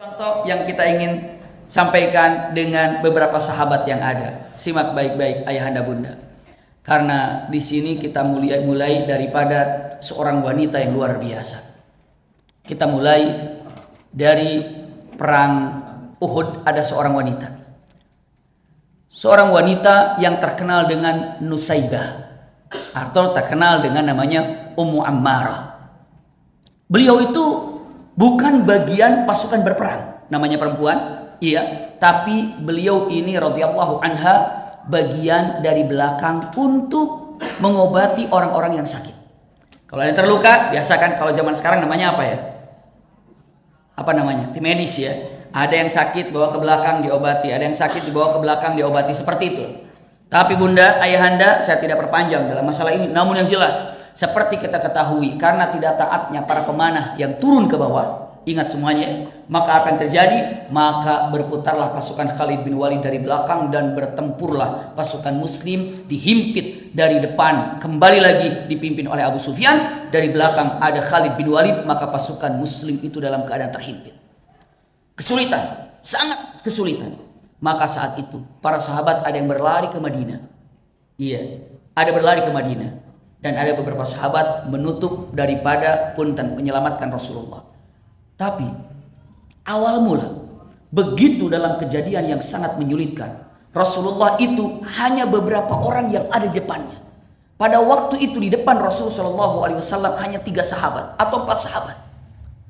Contoh yang kita ingin sampaikan dengan beberapa sahabat yang ada. Simak baik-baik ayahanda bunda. Karena di sini kita mulai daripada seorang wanita yang luar biasa. Kita mulai dari perang Uhud, ada seorang wanita. Seorang wanita yang terkenal dengan Nusaybah atau terkenal dengan namanya Ummu Ammarah. Beliau itu bukan bagian pasukan berperang, namanya perempuan, iya, tapi beliau ini radhiyallahu anha bagian dari belakang untuk mengobati orang-orang yang sakit. Kalau ada yang terluka, biasa kan kalau zaman sekarang namanya apa ya? Apa namanya? Tim medis ya. Ada yang sakit bawa ke belakang diobati, ada yang sakit dibawa ke belakang diobati, seperti itu. Tapi bunda, ayahanda, saya tidak perpanjang dalam masalah ini, namun yang jelas seperti kita ketahui, karena tidak taatnya para pemanah yang turun ke bawah, ingat semuanya, maka apa yang terjadi? Maka berputarlah pasukan Khalid bin Walid dari belakang dan bertempurlah pasukan muslim, dihimpit dari depan, kembali lagi dipimpin oleh Abu Sufyan, dari belakang ada Khalid bin Walid, maka pasukan muslim itu dalam keadaan terhimpit. Kesulitan, sangat kesulitan. Maka saat itu para sahabat ada yang berlari ke Madinah. Iya, ada berlari ke Madinah. Dan ada beberapa sahabat menutup daripada punten menyelamatkan Rasulullah. Tapi awal mula begitu dalam kejadian yang sangat menyulitkan, Rasulullah itu hanya beberapa orang yang ada di depannya. Pada waktu itu di depan Rasulullah SAW hanya 3 sahabat atau 4 sahabat.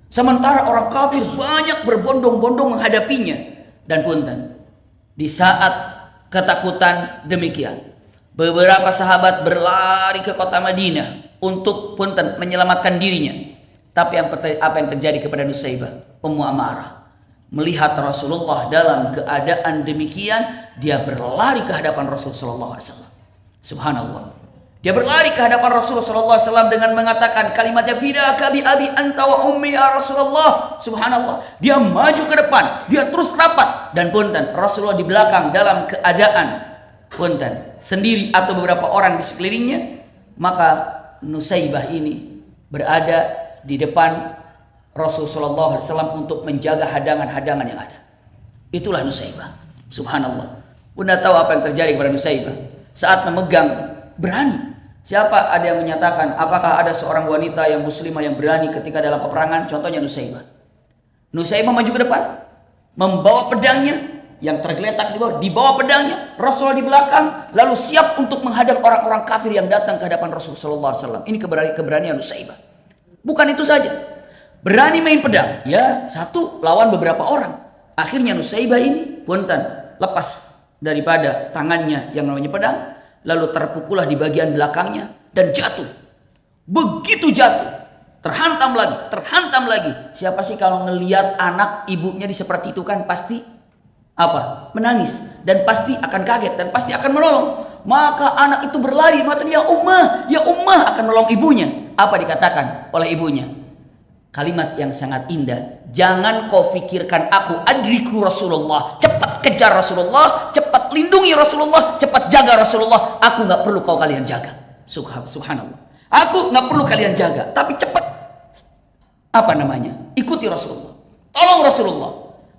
Sementara orang kafir banyak berbondong-bondong menghadapinya. Dan punten, di saat ketakutan demikian, beberapa sahabat berlari ke kota Madinah untuk punten menyelamatkan dirinya. Tapi apa yang terjadi kepada Nusaybah, Ummu Ammarah, melihat Rasulullah dalam keadaan demikian, dia berlari ke hadapan Rasulullah SAW. Subhanallah. Dia berlari ke hadapan Rasulullah SAW dengan mengatakan kalimatnya, fidaka bi abi anta wa ummi ya Rasulullah. Subhanallah. Dia maju ke depan, dia terus rapat, dan punten Rasulullah di belakang dalam keadaan punten sendiri atau beberapa orang di sekelilingnya. Maka Nusaybah ini berada di depan Rasulullah SAW untuk menjaga hadangan-hadangan yang ada. Itulah Nusaybah. Subhanallah. Bunda tahu apa yang terjadi kepada Nusaybah saat memegang, berani. Siapa ada yang menyatakan apakah ada seorang wanita yang muslimah yang berani ketika dalam peperangan? Contohnya Nusaybah. Nusaybah maju ke depan, membawa pedangnya yang tergeletak di bawah pedangnya, Rasulullah di belakang, lalu siap untuk menghadang orang-orang kafir yang datang ke hadapan Rasulullah SAW. Ini keberanian Nusaybah. Bukan itu saja, berani main pedang, ya, satu lawan beberapa orang. Akhirnya Nusaybah ini punten lepas daripada tangannya yang namanya pedang, lalu terpukullah di bagian belakangnya dan jatuh. Begitu jatuh, terhantam lagi. Siapa sih kalau ngelihat anak ibunya di seperti itu kan pasti apa? Menangis, dan pasti akan kaget dan pasti akan menolong. Maka anak itu berlari mengatakan, ya ummah, akan menolong ibunya. Apa dikatakan oleh ibunya? Kalimat yang sangat indah. Jangan kau fikirkan aku, adriku Rasulullah. Cepat kejar Rasulullah, cepat lindungi Rasulullah, cepat jaga Rasulullah. Aku nggak perlu kalian jaga. Subhanallah. Aku nggak perlu kalian jaga, tapi cepat ikuti Rasulullah. Tolong Rasulullah.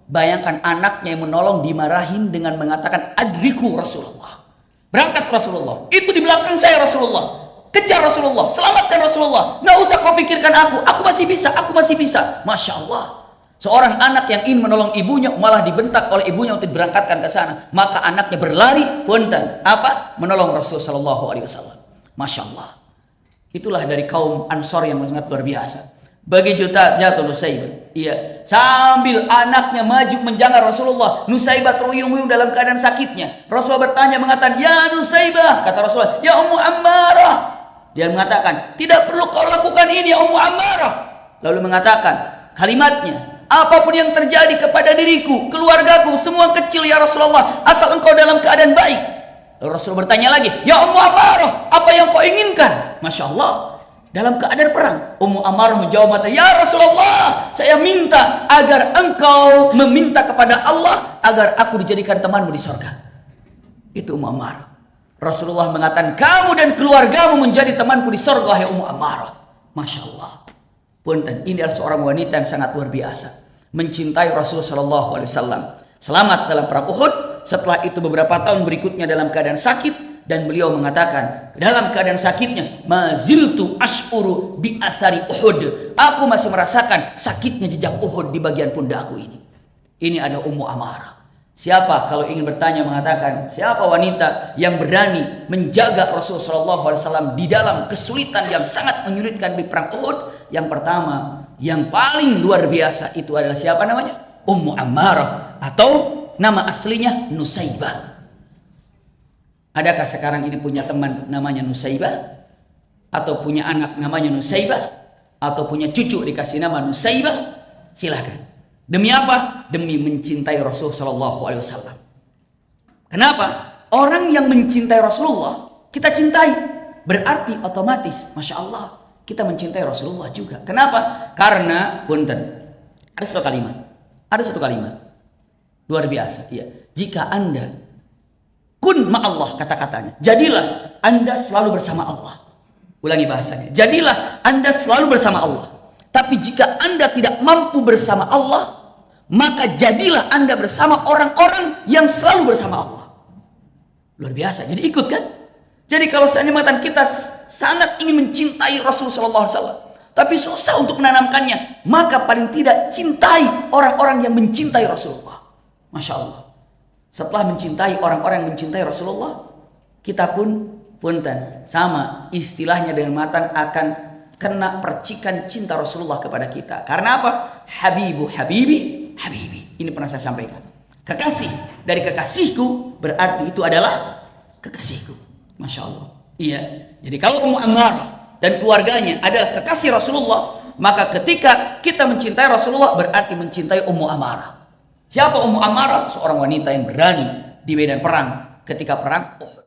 Bayangkan anaknya yang menolong dimarahin dengan mengatakan adriku Rasulullah. Berangkat Rasulullah. Itu di belakang saya Rasulullah. Kejar Rasulullah, selamatkan Rasulullah. Nggak usah kau pikirkan aku masih bisa. Masya Allah. Seorang anak yang ingin menolong ibunya malah dibentak oleh ibunya untuk diberangkatkan ke sana. Maka anaknya berlari punten menolong Rasulullah SAW. Masya Allah. Itulah dari kaum Ansor yang sangat luar biasa. Begitu jatuh Nusaybah, iya, sambil anaknya maju menjaga Rasulullah, Nusaybah teruyung-uyung dalam keadaan sakitnya. Rasulullah bertanya mengatakan, ya Nusaybah, kata Rasulullah, ya Ummu Ammarah. Dia mengatakan, tidak perlu kau lakukan ini ya Ummu Ammarah. Lalu mengatakan kalimatnya, apapun yang terjadi kepada diriku, keluargaku, semua kecil ya Rasulullah, asal engkau dalam keadaan baik. Lalu Rasulullah bertanya lagi, ya Ummu Ammarah, apa yang kau inginkan? Masya Allah. Dalam keadaan perang, Ummu Ammarah menjawab, ya Rasulullah, saya minta agar engkau meminta kepada Allah agar aku dijadikan temanmu di surga. Itu Ummu Ammarah. Rasulullah mengatakan, kamu dan keluargamu menjadi temanku di surga, ya Ummu Ammarah. Masya Allah. Punten, ini adalah seorang wanita yang sangat luar biasa. mencintai Rasul Shallallahu Alaihi Wasallam. Selamat dalam perang Uhud. Setelah itu beberapa tahun berikutnya dalam keadaan sakit, dan beliau mengatakan dalam keadaan sakitnya, maziltu ash'uru bi athari Uhud. Aku masih merasakan sakitnya jejak Uhud di bagian pundakku ini. Ini ada Ummu Amarah. Siapa kalau ingin bertanya mengatakan siapa wanita yang berani menjaga Rasul Shallallahu Alaihi Wasallam di dalam kesulitan yang sangat menyulitkan di perang Uhud? Yang pertama, yang paling luar biasa itu adalah siapa namanya? Ummu Amarah, atau nama aslinya Nusaibah. Adakah sekarang ini punya teman namanya Nusaibah? Atau punya anak namanya Nusaibah? Atau punya cucu dikasih nama Nusaibah? Silakan. Demi apa? Demi mencintai Rasul Shallallahu Alaihi Wasallam. Kenapa? Orang yang mencintai Rasulullah kita cintai, berarti otomatis, masya Allah, kita mencintai Rasulullah juga. Kenapa? Karena punten, ada satu kalimat luar biasa. Ya, jika Anda kun ma'allah, kata-katanya, jadilah Anda selalu bersama Allah. Ulangi bahasanya, jadilah Anda selalu bersama Allah. Tapi jika Anda tidak mampu bersama Allah, maka jadilah Anda bersama orang-orang yang selalu bersama Allah. Luar biasa. Jadi ikut kan? Jadi kalau seandainya mengatakan kita sangat ingin mencintai Rasulullah SAW, tapi susah untuk menanamkannya, maka paling tidak cintai orang-orang yang mencintai Rasulullah. Masya Allah. Setelah mencintai orang-orang yang mencintai Rasulullah, kita pun punten sama istilahnya dengan matan akan kena percikan cinta Rasulullah kepada kita. Karena apa? Habibu habibi habibi. Ini pernah saya sampaikan. Kekasih dari kekasihku berarti itu adalah kekasihku. Masya Allah. Iya. Jadi kalau Ummu Amarah dan keluarganya adalah kekasih Rasulullah, maka ketika kita mencintai Rasulullah berarti mencintai Ummu Amarah. Siapa Ummu Amarah? Seorang wanita yang berani di medan perang ketika perang Uhud.